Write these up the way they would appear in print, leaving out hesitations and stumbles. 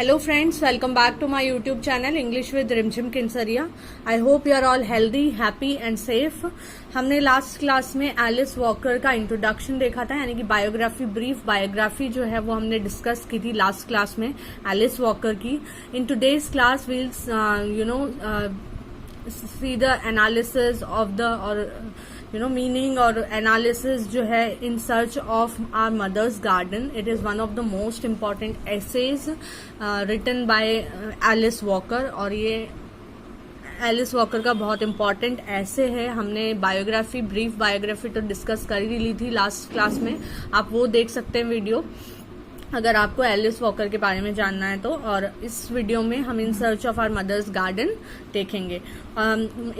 Hello friends, welcome back to my YouTube channel English with Rimjim Kinsaria. I hope you are all healthy, happy and safe. हमने last class में Alice walker का introduction देखा था, यानी कि biography, brief biography जो है वो हमने डिस्कस की थी लास्ट क्लास में एलिस वॉकर की. In today's class we'll see the analysis of the meaning और एनालिसिस जो है in search of our mothers garden. It is one of the most important essays written by Alice Walker, और ये Alice walker का बहुत important essay है. हमने biography, brief biography तो डिस्कस कर ही ली थी लास्ट क्लास में, आप वो देख सकते हैं वीडियो अगर आपको एलिस वॉकर के बारे में जानना है तो. और इस वीडियो में हम in search of our mothers garden देखेंगे.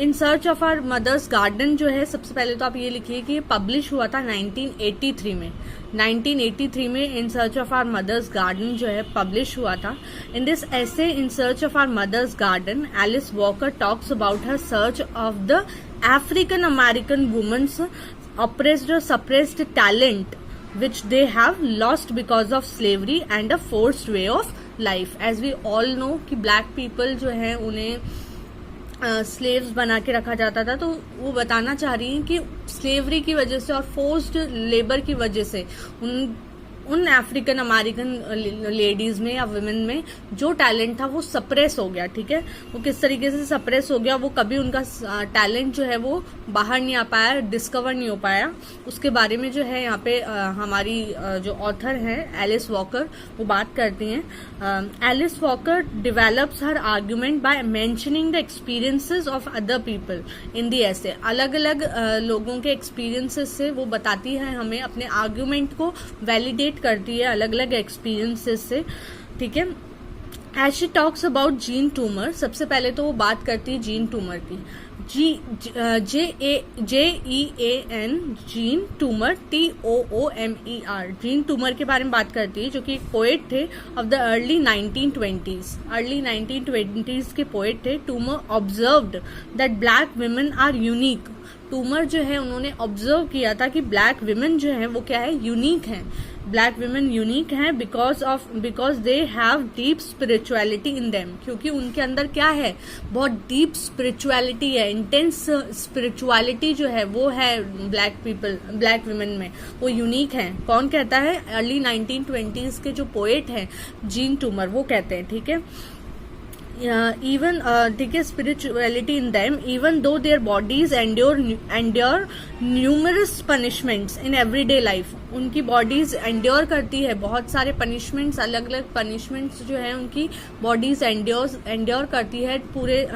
In search of our mothers garden जो है, सबसे पहले तो आप ये लिखिए कि ये पब्लिश हुआ था 1983 में. 1983 में in search of our mothers garden जो है पब्लिश हुआ था. In this essay in search of our mothers garden, Alice Walker talks about her search of the African American women's oppressed or suppressed talent which they have lost because of slavery and a forced way of life. As we all know कि black people जो हैं उन्हें slaves बना के रखा जाता था, तो वो बताना चाह रही हैं कि स्लेवरी की वजह से और फोर्स्ड लेबर की वजह से उन अफ्रीकन अमेरिकन लेडीज में या वुमेन में जो टैलेंट था वो सप्रेस हो गया. ठीक है, वो किस तरीके से सप्रेस हो गया, वो कभी उनका टैलेंट जो है वो बाहर नहीं आ पाया, डिस्कवर नहीं हो पाया. उसके बारे में जो है यहाँ पे हमारी जो ऑथर है एलिस वॉकर वो बात करती हैं. Alice Walker develops her argument by mentioning the experiences of other people in the essay. अलग अलग लोगों के एक्सपीरियंसेस से वो बताती है हमें, अपने आर्ग्यूमेंट को वैलिडेट करती है अलग अलग एक्सपीरियंसेस से. ठीक है, as she talks about Jean Toomer, सबसे पहले तो वो बात करती है जीन टूमर की. JEAN Jean Toomer, TOOMER, Jean Toomer के बारे में बात करती है, जो कि एक पोएट थे ऑफ द अर्ली 1920s के पोएट थे. Toomer observed that black women are unique. Toomer जो है उन्होंने ऑब्जर्व किया था कि ब्लैक विमेन जो है वो क्या है, यूनिक है. ब्लैक विमेन यूनिक हैं because they have deep spirituality in them, क्योंकि उनके अंदर क्या है, बहुत डीप स्पिरिचुअलिटी है, इंटेंस स्पिरिचुअलिटी जो है वो है ब्लैक विमेन में, वो यूनिक है. कौन कहता है? अर्ली 1920s के जो पोएट हैं जीन टूमर, वो कहते हैं. ठीक है, ठीक है, spirituality in them, even though their bodies endure numerous punishments in everyday life. उनकी बॉडीज एंड्योर करती है बहुत सारे पनिशमेंट्स, अलग अलग पनिशमेंट्स जो है उनकी बॉडीज एंड्योर करती है पूरे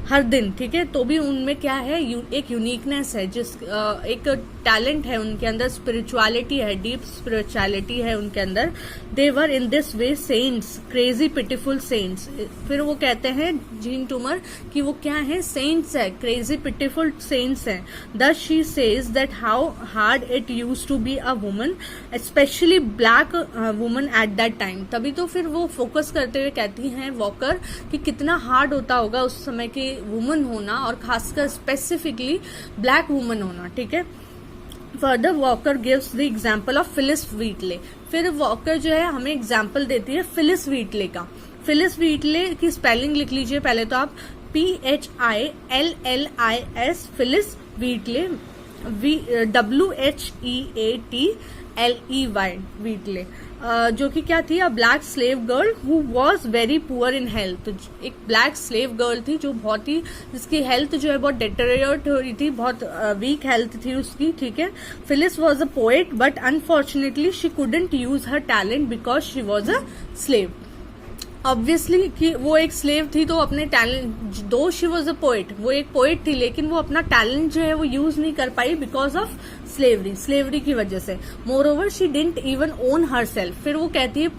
हर दिन. ठीक है, तो भी उनमें क्या है, एक यूनिकनेस है, एक टैलेंट है उनके अंदर, स्पिरिचुअलिटी है, डीप स्पिरिचुअलिटी है उनके अंदर. They were in this way saints, crazy pitiful saints. फिर वो कहते हैं जीन टूमर कि वो क्या है, सेंट्स है, क्रेजी पिटिफुल सेंट्स है. Thus she says that how hard it used to be a woman, especially black woman at that time. तभी तो फिर वो फोकस करते हुए कहती हैं वॉकर कि कितना हार्ड होता होगा उस समय के वुमन होना, और खासकर स्पेसिफिकली ब्लैक वुमन होना. ठीक है, further Walker gives the example of Phillis Wheatley. फिर वॉकर जो है हमें एग्जाम्पल देती है फिलिस व्हीटले का. फिलिस व्हीटले की स्पेलिंग लिख लीजिए पहले तो आप, PHILLIS, फिलिस व्हीटले, WHEATLEY, व्हीटले, जो कि क्या थी, अ black slave girl who was very poor in health. एक ब्लैक स्लेव गर्ल थी जो बहुत ही, जिसकी हेल्थ जो है बहुत डिटेरियोरेट हो रही थी, बहुत वीक हेल्थ थी उसकी. ठीक है, Phyllis was a poet but unfortunately she couldn't use her talent because she was a slave. Obviously कि वो एक स्लेव थी तो अपने टैलेंट, दो शी वॉज अ पोएट, वो एक पोएट थी, लेकिन वो अपना टैलेंट जो है वो यूज नहीं कर पाई बिकॉज ऑफ स्लेवरी की वजह से. More over she didn't even own her self. फिर वो कहती है,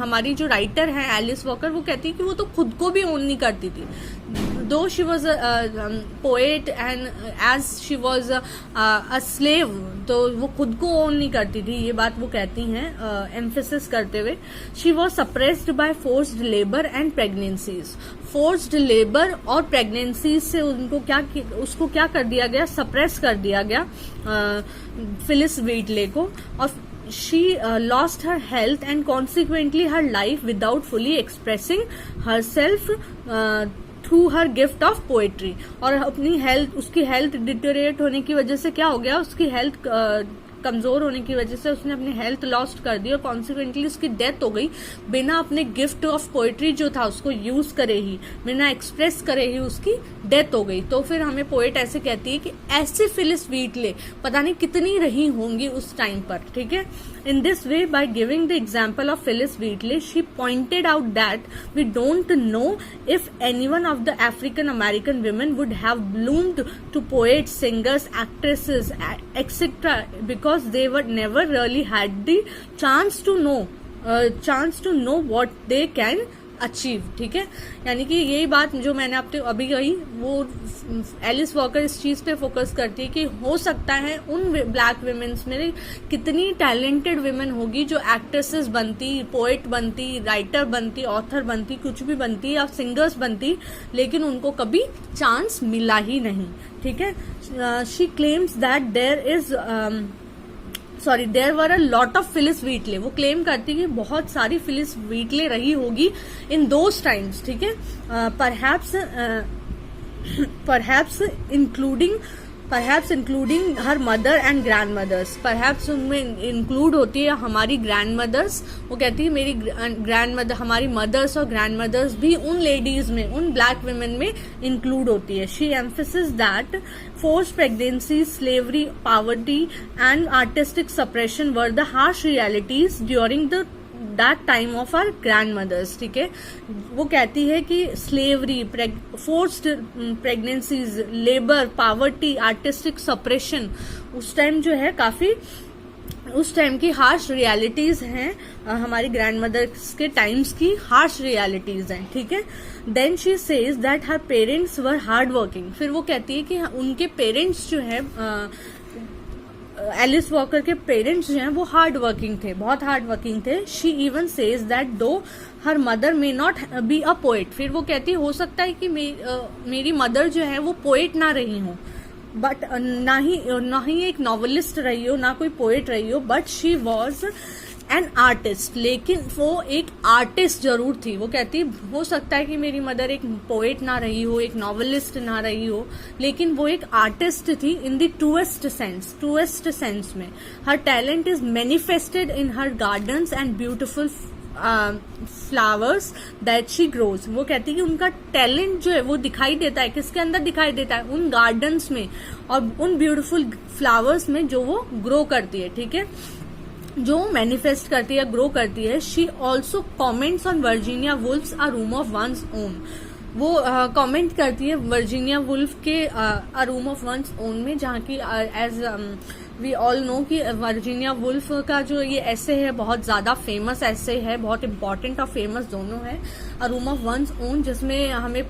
हमारी जो राइटर है एलिस वॉकर, वो कहती है कि वो तो खुद को भी ओन नहीं करती थी. Though she was a poet and as she was a slave, तो वो खुद को ओन नहीं करती थी, ये बात वो कहती हैं एम्फेसिस करते हुए. She was suppressed bye forced labour and pregnancies. Forced labour और प्रेगनेंसी से उसको क्या कर दिया गया, सप्रेस कर दिया गया फिलिस व्हीटले को. और she lost her health and consequently her life without fully expressing herself through her gift of poetry. और अपनी हेल्थ, उसकी हेल्थ डिटेरिएट होने की वजह से क्या हो गया, उसकी हेल्थ कमजोर होने की वजह से उसने अपनी हेल्थ लॉस्ट कर दी और कॉन्सिक्वेंटली उसकी डेथ हो गई बिना अपने गिफ्ट ऑफ पोएट्री जो था उसको यूज करे ही, बिना एक्सप्रेस करे ही उसकी डेथ हो गई. तो फिर हमें पोएट ऐसे कहती है कि ऐसी फिलिस व्हीटले पता नहीं कितनी रही होंगी उस टाइम पर. ठीक है. In this way, by giving the example of Phyllis Wheatley, she pointed out that we don't know if any one of the African American women would have bloomed to poets, singers, actresses, etc. because they were never really had the chance to know what they can achieve. ठीक है. यानी कि यही बात जो मैंने आपको अभी कही, वो एलिस वॉकर इस चीज पे फोकस करती है कि हो सकता है उन ब्लैक विमेन्स में कितनी टैलेंटेड विमेन होगी जो एक्ट्रेसेस बनती, पोएट बनती, राइटर बनती, ऑथर बनती, कुछ भी बनती या सिंगर्स बनती, लेकिन उनको कभी चांस मिला ही नहीं. ठीक है. She claims that there were a lot of Phillis Wheatley. वो क्लेम करती कि बहुत सारी फिलिस व्हीटले रही होगी इन दोज टाइम्स. ठीक है. Perhaps including her mother and grand mothers. Perhaps उनमें इंक्लूड होती है हमारी ग्रैंड मदर्स. वो कहती है मेरी ग्रैंड मदर, हमारी मदर्स और ग्रैंड मदर्स भी उन लेडीज में, उन ब्लैक वुमेन में इंक्लूड होती है. She emphasis that forced pregnancies, slavery, poverty and artistic suppression were the harsh realities during that time of our grandmothers. ठीक है. वो कहती है कि slavery, forced pregnancies, labour, poverty, artistic suppression उस टाइम जो है काफी, उस टाइम की हार्श रियलिटीज हैं, हमारी ग्रैंड मदर्स के टाइम्स की हार्श रियलिटीज हैं. ठीक है. Then she says that her parents were hard working. फिर वो कहती है कि उनके पेरेंट्स जो है, एलिस वॉकर के पेरेंट्स जो हैं वो हार्ड वर्किंग थे, बहुत हार्ड वर्किंग थे. शी इवन सेज दैट दो her mother may not be a poet. फिर वो कहती हो सकता है कि मेरी मदर जो है वो पोएट ना रही हो, बट ना ही एक नॉवलिस्ट रही हो, ना कोई पोएट रही हो, but she was an artist. लेकिन वो एक आर्टिस्ट जरूर थी. वो कहती हो सकता है कि मेरी मदर एक पोएट ना रही हो, एक नॉवलिस्ट ना रही हो, लेकिन वो एक आर्टिस्ट थी इन द ट्रूएस्ट सेंस में. Her talent is manifested in her gardens and beautiful flowers that she grows. वो कहती है कि उनका टैलेंट जो है वो दिखाई देता है, किसके अंदर दिखाई देता है, उन गार्डन्स में और उन ब्यूटिफुल फ्लावर्स में जो वो ग्रो करती है. ठीक है. जो मैनिफेस्ट करती है, ग्रो करती है. She also comments on Virginia wolves a room of one's own. वो कमेंट करती है वर्जीनिया वुल्फ के अ रूम ऑफ वंस ओन में, जहाँ की एज वी ऑल नो कि वर्जीनिया वुल्फ का जो ये ऐसे है बहुत ज्यादा फेमस ऐसे है, बहुत इंपॉर्टेंट और फेमस दोनों है. अ रूम ऑफ वंस ओन, जिसमें हमें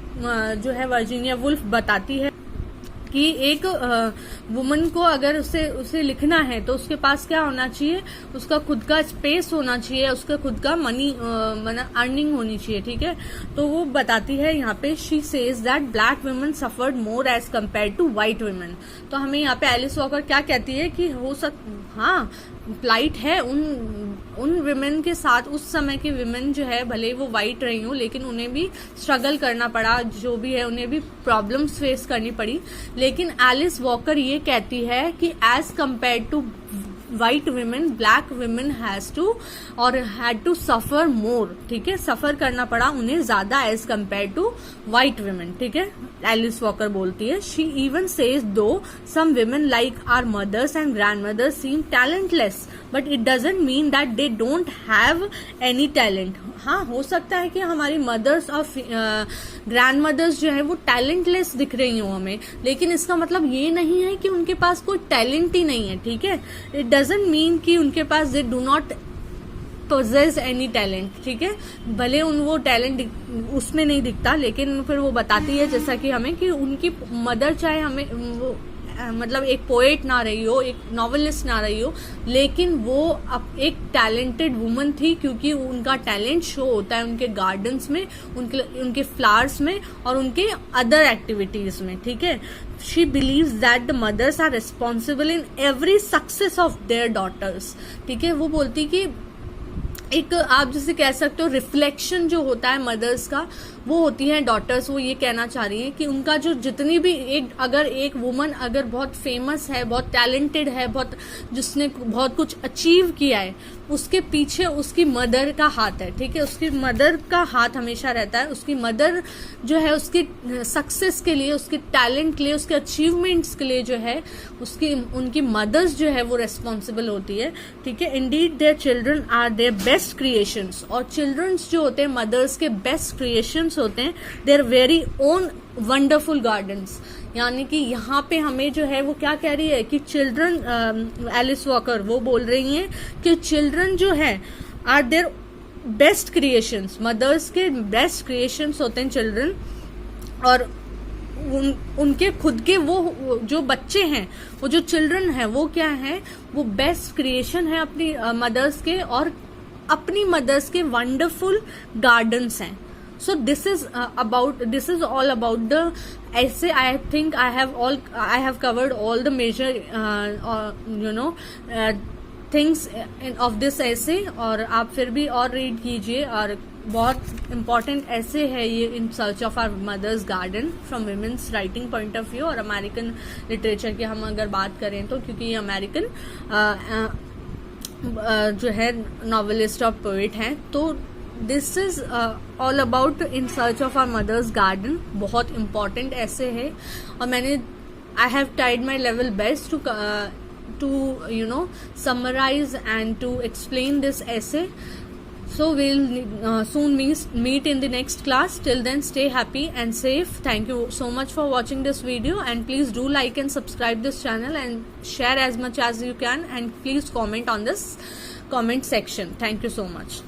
जो है वर्जीनिया वुल्फ बताती है कि एक वुमन को अगर उसे लिखना है तो उसके पास क्या होना चाहिए, उसका खुद का स्पेस होना चाहिए, उसका खुद का मनी अर्निंग होनी चाहिए. ठीक है. तो वो बताती है यहाँ पे, she says that black women suffered more as compare to white women. तो हमें यहाँ पे एलिस वॉकर क्या कहती है कि हाँ प्लाइट है उन विमेन के साथ. उस समय की विमेन जो है भले वो वाइट रही हो, लेकिन उन्हें भी स्ट्रगल करना पड़ा, जो भी है उन्हें भी प्रॉब्लम्स फेस करनी पड़ी. लेकिन एलिस वॉकर ये कहती है कि as compared to white women, black women had to suffer more. ठीक है. सफर करना पड़ा उन्हें ज्यादा as compared to white women. ठीक है. एलिस वॉकर बोलती है. She even says though some women like our mothers and grand mother's seem talentless, but it doesn't mean that they don't have any talent. हाँ, हो सकता है कि हमारी मदर्स और ग्रैंड मदर्स जो है वो टैलेंटलेस दिख रही हो हमें, लेकिन इसका मतलब ये नहीं है कि उनके पास कोई टैलेंट ही नहीं है. ठीक है. इट डजंट मीन कि उनके पास they do not possess any talent. ठीक है. भले वो टैलेंट उसमें नहीं दिखता, लेकिन फिर वो बताती है जैसा कि हमें कि उनकी मदर चाहे हमें वो मतलब एक पोएट ना रही हो, एक नॉवेलिस्ट ना रही हो, लेकिन वो एक टैलेंटेड वुमन थी, क्योंकि उनका टैलेंट शो होता है उनके गार्डन्स में, उनके फ्लावर्स में और उनके अदर एक्टिविटीज में, ठीक है। She believes that the mothers are responsible in every success of their daughters, ठीक है। वो बोलती कि एक आप जैसे कह सकते हो रिफ्लेक्शन जो होता है मदर्स का, वो होती है डॉटर्स। वो ये कहना चाह रही है कि उनका जो जितनी भी अगर एक वुमन अगर बहुत फेमस है, बहुत टैलेंटेड है, जिसने बहुत कुछ अचीव किया है, उसके पीछे उसकी मदर का हाथ है, ठीक है। उसकी मदर का हाथ हमेशा रहता है। उसकी मदर जो है उसकी सक्सेस के लिए, उसके टैलेंट के लिए, उसके अचीवमेंट्स के लिए जो है उनकी मदर्स जो है वो रेस्पॉन्सिबल होती है, ठीक है। Indeed their children are their best creations, और चिल्ड्रंस जो होते हैं मदर्स के बेस्ट क्रिएशंस होते हैं, their very own wonderful gardens. यानी कि यहाँ पे हमें जो है वो क्या कह रही है कि चिल्ड्रन, एलिस वॉकर वो बोल रही हैं कि चिल्ड्रन जो है are their best creations, mothers के बेस्ट क्रिएशंस होते हैं चिल्ड्रन, और उनके खुद के वो जो बच्चे हैं, वो जो चिल्ड्रन है वो क्या है, वो बेस्ट क्रिएशन है अपनी मदर्स के, और अपनी मदर्स के वंडरफुल गार्डन्स हैं। So this is all about the essay. I think I have covered all the major things of this essay, और आप फिर भी और रीड कीजिए। और बहुत इम्पॉर्टेंट ऐसे है ये, in search of our mothers garden from womens writing point of view. और अमेरिकन लिटरेचर की हम अगर बात करें तो, क्योंकि ये अमेरिकन जो है नॉवेलिस्ट और पोएट हैं, तो this is all about in search of our mothers garden. बहुत इम्पॉर्टेंट ऐसे है, और मैंने I have tried my level best to summarize and to explain this essay. So we'll soon meet in the next class. Till then, stay happy and safe. Thank you so much for watching this video, and please do like and subscribe this channel and share as much as you can, and please comment on this comment section. Thank you so much.